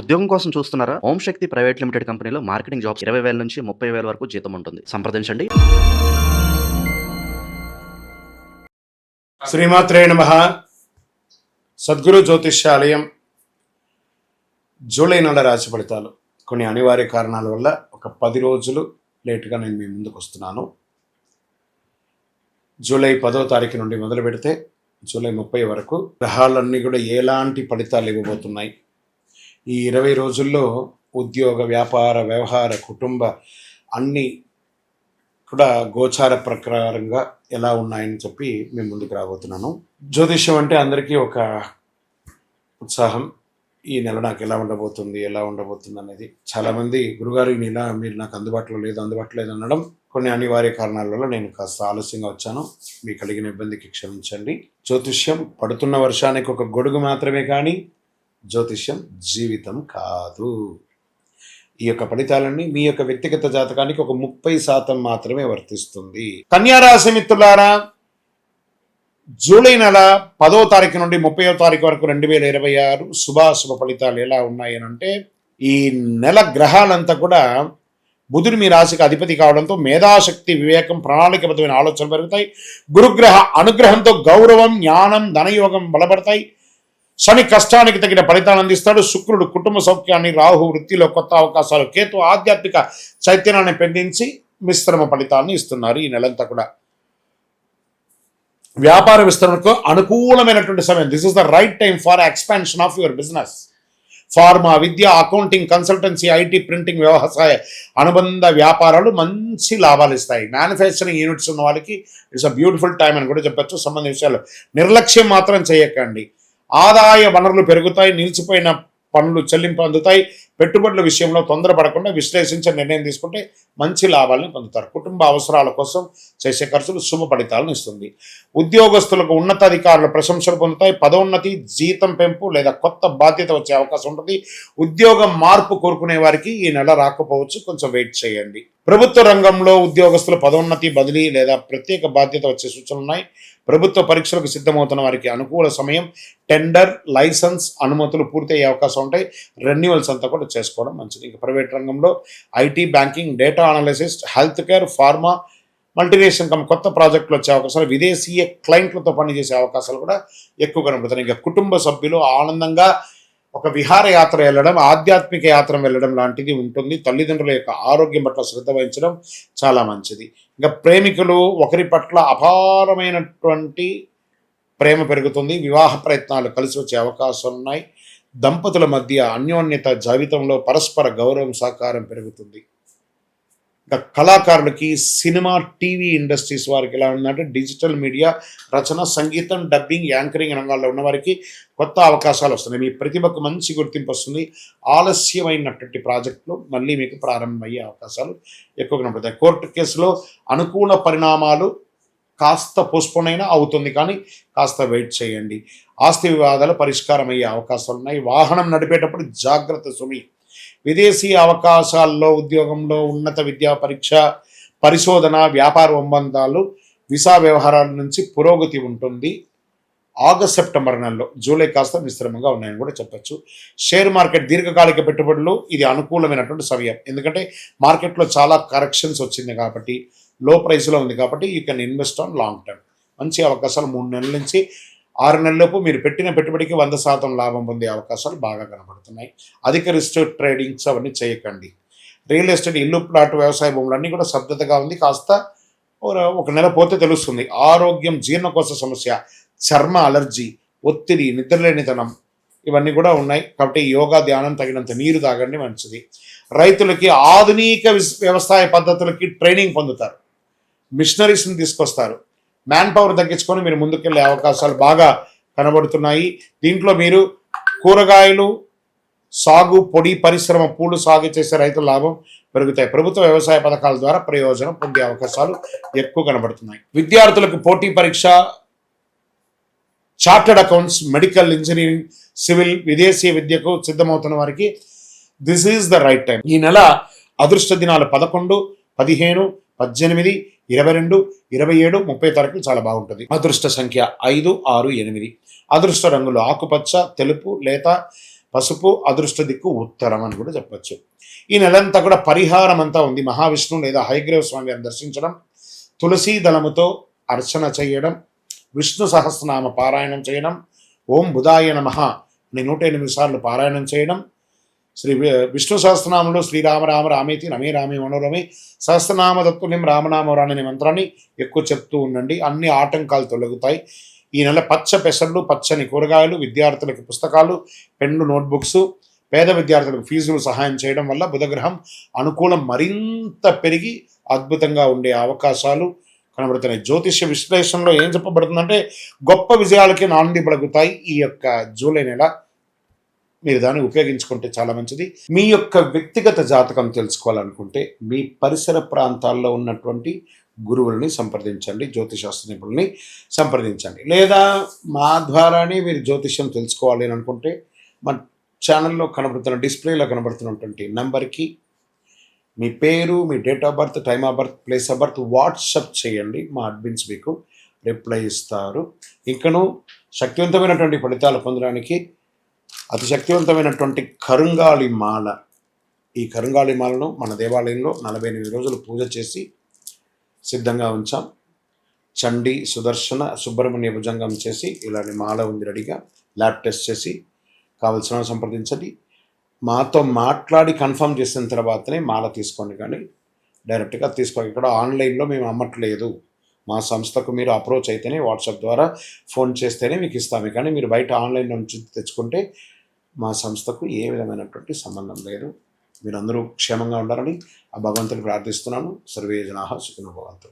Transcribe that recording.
ఉద్యోగం కోసం చూస్తున్నారా? ఓం శక్తి ప్రైవేట్ లిమిటెడ్ కంపెనీలో మార్కెటింగ్ జాబ్స్ 20,000 నుంచి 30,000 వరకు జీతం ఉంటుంది. సంప్రదించండి. శ్రీమాత్రే నమః. సద్గురు జ్యోతిష్యాలయం జూలై నెల రాశి ఫలితాలు కొన్ని అనివార్య కారణాల వల్ల ఒక 10 రోజులు లేటుగా నేను మీ ముందుకు వస్తున్నాను. జూలై 10వ తారీఖు నుండి మొదలు పెడితే జూలై 30 వరకు గ్రహాలన్నీ కూడా ఎలాంటి ఫలితాలు ఇవ్వబోతున్నాయి, ఈ 20 రోజుల్లో ఉద్యోగ, వ్యాపార, వ్యవహార, కుటుంబ అన్నీ కూడా గోచార ప్రకారంగా ఎలా ఉన్నాయని చెప్పి మేము ముందుకు రాబోతున్నాను. జ్యోతిష్యం అంటే అందరికీ ఒక ఉత్సాహం. ఈ నెల నాకు ఎలా ఉండబోతుంది అనేది. చాలామంది గురుగారు ఈ నెల మీరు నాకు అందుబాటులో లేదు అనడం కొన్ని అనివార్య కారణాల వల్ల నేను కాస్త ఆలస్యంగా వచ్చాను. మీకు కలిగిన ఇబ్బందికి క్షమించండి. జ్యోతిష్యం పడుతున్న వర్షానికి ఒక గొడుగు మాత్రమే కానీ జ్యోతిష్యం జీవితం కాదు. ఈ యొక్క ఫలితాలన్నీ మీ యొక్క వ్యక్తిగత జాతకానికి ఒక 30% మాత్రమే వర్తిస్తుంది. కన్యా రాశి మిత్రులారా, జూలై నెల 10వ తారీఖు నుండి 30వ తారీఖు వరకు 2026 శుభాశుభ ఫలితాలు ఎలా ఉన్నాయి అని అంటే, ఈ నెల గ్రహాలంతా కూడా బుధుడు మీ రాశికి అధిపతి కావడంతో మేధాశక్తి, వివేకం, ప్రణాళికబద్ధమైన ఆలోచనలు పెరుగుతాయి. గురుగ్రహ అనుగ్రహంతో గౌరవం, జ్ఞానం, ధనయోగం బలపడతాయి. శని కష్టానికి తగిన ఫలితాలను అందిస్తాడు. శుక్రుడు కుటుంబ సౌఖ్యాన్ని, రాహు వృత్తిలో కొత్త అవకాశాలు, కేతు ఆధ్యాత్మిక చైతన్యాన్ని పెండించి మిశ్రమ ఫలితాలను ఇస్తున్నారు. ఈ నెలంతా కూడా వ్యాపార విస్తరణకు అనుకూలమైనటువంటి సమయం. This is the right time for expansion of your business. Pharma, Vidya, accounting, consultancy, IT, printing, వ్యవసాయ అనుబంధ వ్యాపారాలు మంచి లాభాలు ఇస్తాయి. మ్యానుఫ్యాక్చరింగ్ యూనిట్స్ ఉన్న వాళ్ళకి ఇట్స్ అ బ్యూటిఫుల్ టైం అని కూడా చెప్పచ్చు. సంబంధించిన విషయాలు నిర్లక్ష్యం మాత్రం చేయకండి. ఆదాయ వనరులు పెరుగుతాయి. నిలిచిపోయిన పనులు చెల్లింపు అందుతాయి. పెట్టుబడుల విషయంలో తొందరపడకుండా విశ్లేషించే నిర్ణయం తీసుకుంటే మంచి లాభాలను పొందుతారు. కుటుంబ అవసరాల కోసం చేసే ఖర్చులు శుభ ఫలితాలను ఇస్తుంది. ఉద్యోగస్తులకు ఉన్నతాధికారుల ప్రశంసలు పొందుతాయి. పదోన్నతి, జీతం పెంపు లేదా కొత్త బాధ్యత వచ్చే అవకాశం ఉంటుంది. ఉద్యోగం మార్పు కోరుకునే వారికి ఈ నెల రాకపోవచ్చు, కొంచెం వెయిట్ చేయండి. ప్రభుత్వ రంగంలో ఉద్యోగస్తుల పదోన్నతి, బదిలీ లేదా ప్రత్యేక బాధ్యత వచ్చే సూచనలు ఉన్నాయి. ప్రభుత్వ పరీక్షలకు సిద్ధమవుతున్న వారికి అనుకూల సమయం. టెండర్, లైసెన్స్, అనుమతులు పూర్తయ్యే అవకాశం ఉంటాయి. రెన్యువల్స్ అంతా కూడా చేసుకోవడం మంచిది. ఇంకా ప్రైవేట్ రంగంలో IT, banking, data analysis, health care, pharma, multinational కొత్త ప్రాజెక్టులు వచ్చే అవకాశాలు, విదేశీయ క్లయింట్లతో పనిచేసే అవకాశాలు కూడా ఎక్కువ కనబడుతున్నాయి. ఇంకా కుటుంబ సభ్యులు ఆనందంగా ఒక విహారయాత్ర వెళ్ళడం, ఆధ్యాత్మిక యాత్ర వెళ్ళడం లాంటిది ఉంటుంది. తల్లిదండ్రుల యొక్క ఆరోగ్యం పట్ల శ్రద్ధ వహించడం చాలా మంచిది. ఇంకా ప్రేమికులు ఒకరి పట్ల అపారమైనటువంటి ప్రేమ పెరుగుతుంది. వివాహ ప్రయత్నాలు కలిసి వచ్చే అవకాశాలు ఉన్నాయి. దంపతుల మధ్య అన్యోన్యత, జీవితంలో పరస్పర గౌరవం, సహకారం పెరుగుతుంది. ఇంకా కళాకారులకి సినిమా, టీవీ ఇండస్ట్రీస్ వారికి ఎలా ఉందంటే డిజిటల్ మీడియా, రచన, సంగీతం, డబ్బింగ్, యాంకరింగ్ రంగాల్లో ఉన్న వారికి కొత్త అవకాశాలు వస్తున్నాయి. మీ ప్రతిభకు మంచి గుర్తింపు వస్తుంది. ఆలస్యమైనటువంటి ప్రాజెక్టులు మళ్ళీ మీకు ప్రారంభమయ్యే అవకాశాలు ఎక్కువ కనబడతాయి. కోర్టు కేసులో అనుకూల పరిణామాలు కాస్త పోస్ట్పోన్ అయినా అవుతుంది, కానీ కాస్త వెయిట్ చేయండి. ఆస్తి వివాదాలు పరిష్కారం అయ్యే అవకాశాలు ఉన్నాయి. వాహనం నడిపేటప్పుడు జాగ్రత్త సుమి. విదేశీ అవకాశాల్లో, ఉద్యోగంలో, ఉన్నత విద్యా పరీక్ష, పరిశోధన, వ్యాపార ఒప్పందాలు, వీసా వ్యవహారాల నుంచి పురోగతి ఉంటుంది. ఆగస్ట్, సెప్టెంబర్ నెలలో, జూలై కాస్త మిశ్రమంగా ఉన్నాయని కూడా చెప్పచ్చు. షేర్ మార్కెట్, దీర్ఘకాలిక పెట్టుబడులు ఇది అనుకూలమైనటువంటి సమయం. ఎందుకంటే మార్కెట్లో చాలా కరెక్షన్స్ వచ్చింది కాబట్టి, లో ప్రైస్లో ఉంది కాబట్టి you can invest on long term. మంచి అవకాశాలు 3 నెలల నుంచి 6 నెలలలోపు మీరు పెట్టిన పెట్టుబడికి 100% లాభం పొందే అవకాశాలు బాగా కనబడుతున్నాయి. అధిక రిస్క్ ట్రేడింగ్స్ అవన్నీ చేయకండి. రియల్ ఎస్టేట్, ఇల్లు, ప్లాట్, వ్యవసాయ భూములన్నీ కూడా స్తబ్దతగా ఉంది. కాస్త ఒక నెల పోతే తెలుస్తుంది. ఆరోగ్యం, జీర్ణకోశ సమస్య, చర్మ అలర్జీ, ఒత్తిడి, నిద్రలేనితనం ఇవన్నీ కూడా ఉన్నాయి. కాబట్టి యోగా, ధ్యానం, తగినంత నీరు తాగండి, మంచిది. రైతులకి ఆధునిక వ్యవసాయ పద్ధతులకి ట్రైనింగ్ పొందుతారు. మిషనరీస్ని తీసుకొస్తారు. మ్యాన్ పవర్ తగ్గించుకొని మీరు ముందుకెళ్ళే అవకాశాలు బాగా కనబడుతున్నాయి. దీంట్లో మీరు కూరగాయలు సాగు, పొడి పరిశ్రమ, పూలు సాగు చేసే రైతుల లాభం పెరుగుతాయి. ప్రభుత్వ వ్యవసాయ పథకాల ద్వారా ప్రయోజనం పొందే అవకాశాలు ఎక్కువ కనబడుతున్నాయి. విద్యార్థులకు పోటీ పరీక్ష, chartered accounts, medical, engineering, civil, విదేశీ విద్యకు సిద్ధమవుతున్న వారికి this is the right time. ఈ నెల అదృష్ట దినాలు 11, 15, 18, 22, 27, 30 తారీఖులు చాలా బాగుంటుంది. అదృష్ట సంఖ్య 5, 6, 8. అదృష్ట రంగులు ఆకుపచ్చ, తెలుపు, లేత, పసుపు అదృష్ట దిక్కు ఉత్తరం అని కూడా చెప్పచ్చు. ఈ నెలంతా కూడా పరిహారం అంతా ఉంది. మహావిష్ణువు లేదా హయగ్రీవ స్వామి వారిని దర్శించడం, తులసీ దళముతో అర్చన చేయడం, విష్ణు సహస్రనామ పారాయణం చేయడం, ఓం బుధాయ నమః అని 108 సార్లు పారాయణం చేయడం, విష్ణు సహస్రనామంలో శ్రీరామ రామ రామేతి రమే రామే మనోరమే సహస్రనామ దత్తుల్యం రామనామరాణి అనే మంత్రాన్ని ఎక్కువ చెప్తూ ఉండండి. అన్ని ఆటంకాలు తొలగుతాయి. ఈ నెల పచ్చ పెసర్లు, పచ్చని కూరగాయలు, విద్యార్థులకు పుస్తకాలు, పెన్ను, నోట్బుక్స్, పేద విద్యార్థులకు ఫీజులు సహాయం చేయడం వల్ల బుధగ్రహం అనుకూలం మరింత పెరిగి అద్భుతంగా ఉండే అవకాశాలు కనబడుతున్నాయి. జ్యోతిష్య విశ్లేషణలో ఏం చెప్పబడుతుందంటే గొప్ప విజయాలకి నాంది పలుకుతాయి. ఈ యొక్క జూలై నెల మీరు దాన్ని ఉపయోగించుకుంటే చాలా మంచిది. మీ యొక్క వ్యక్తిగత జాతకం తెలుసుకోవాలనుకుంటే మీ పరిసర ప్రాంతాల్లో ఉన్నటువంటి గురువుల్ని సంప్రదించండి, జ్యోతిశాస్త్ర నిపుణుల్ని సంప్రదించండి. లేదా మా ద్వారానే మీరు జ్యోతిష్యం తెలుసుకోవాలి అని అనుకుంటే మా ఛానల్లో కనబడుతున్న డిస్ప్లేలో కనబడుతున్నటువంటి నెంబర్కి మీ పేరు, మీ date of birth, time of birth, place of birth WhatsApp చేయండి. మా అడ్మిన్స్ మీకు రిప్లై ఇస్తారు. ఇంకను శక్తివంతమైనటువంటి ఫలితాలు పొందడానికి అతి శక్తివంతమైనటువంటి కరుంగాళి మాల, ఈ కరుంగాళి మాలను మన దేవాలయంలో 48 రోజులు పూజ చేసి సిద్ధంగా ఉంచాం. చండీ, సుదర్శన, సుబ్రహ్మణ్య భుజంగం చేసి ఇలాంటి మాల ఉంది రెడీగా. ల్యాబ్ టెస్ట్ చేసి కావలసిన సంప్రదించండి. మాతో మాట్లాడి కన్ఫర్మ్ చేసిన తర్వాతనే మాల తీసుకోండి, కానీ డైరెక్ట్గా తీసుకోండి. ఇక్కడ ఆన్లైన్లో మేము అమ్మట్లేదు. మా సంస్థకు మీరు అప్రోచ్ అయితేనే, వాట్సాప్ ద్వారా ఫోన్ చేస్తేనే మీకు ఇస్తాము. కానీ మీరు బయట ఆన్లైన్ నుంచి తెచ్చుకుంటే మా సంస్థకు ఏ విధమైనటువంటి సంబంధం లేదు. మీరందరూ క్షేమంగా ఉండాలని ఆ భగవంతుని ప్రార్థిస్తున్నాను. సర్వే జనాః సుఖినో భవంతు.